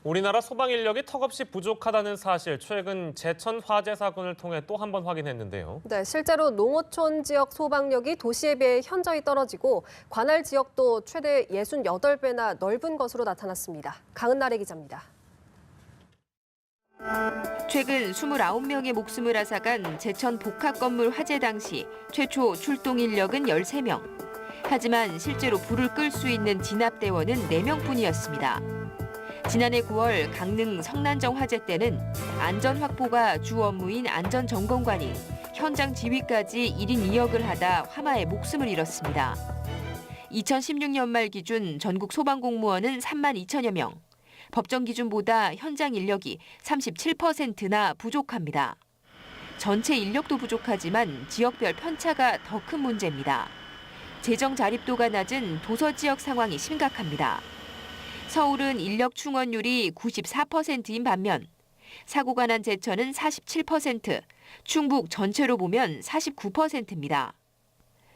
우리나라 소방 인력이 턱없이 부족하다는 사실, 최근 제천 화재 사건을 통해 또 한 번 확인했는데요. 네, 실제로 농어촌 지역 소방력이 도시에 비해 현저히 떨어지고 관할 지역도 최대 68배나 넓은 것으로 나타났습니다. 강은나래 기자입니다. 최근 29명의 목숨을 앗아간 제천 복합 건물 화재 당시 최초 출동 인력은 13명. 하지만 실제로 불을 끌 수 있는 진압대원은 4명뿐이었습니다. 지난해 9월 강릉 성난정 화재 때는 안전 확보가 주 업무인 안전점검관이 현장 지휘까지 1인 2역을 하다 화마에 목숨을 잃었습니다. 2016년 말 기준 전국 소방공무원은 3만 2천여 명. 법정 기준보다 현장 인력이 37%나 부족합니다. 전체 인력도 부족하지만 지역별 편차가 더 큰 문제입니다. 재정 자립도가 낮은 도서 지역 상황이 심각합니다. 서울은 인력 충원율이 94%인 반면 사고가 난 제천은 47%, 충북 전체로 보면 49%입니다.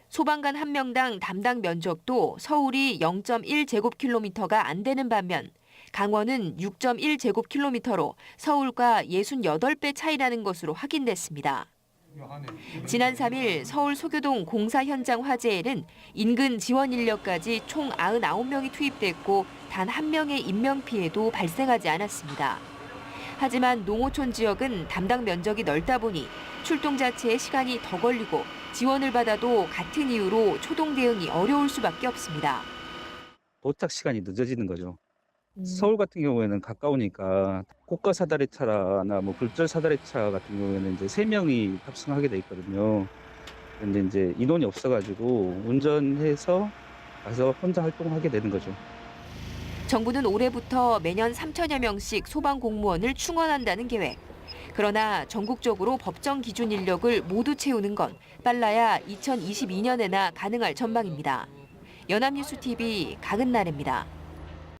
소방관 1명당 담당 면적도 서울이 0.1제곱킬로미터가 안 되는 반면 강원은 6.1제곱킬로미터로 서울과 68배 차이라는 것으로 확인됐습니다. 지난 3일 서울 소교동 공사 현장 화재에는 인근 지원 인력까지 총 99명이 투입됐고 단 1명의 인명피해도 발생하지 않았습니다. 하지만 농어촌 지역은 담당 면적이 넓다 보니 출동 자체에 시간이 더 걸리고 지원을 받아도 같은 이유로 초동 대응이 어려울 수밖에 없습니다. 도착 시간이 늦어지는 거죠. 서울 같은 경우에는 가까우니까 고가 사다리차나 굴절 사다리차 같은 경우에는 이제 3명이 탑승하게 돼 있거든요. 근데 이제 인원이 없어가지고 운전해서 가서 혼자 활동하게 되는 거죠. 정부는 올해부터 매년 3천여 명씩 소방 공무원을 충원한다는 계획. 그러나 전국적으로 법정 기준 인력을 모두 채우는 건 빨라야 2022년에나 가능할 전망입니다. 연합뉴스 TV 강은나래입니다.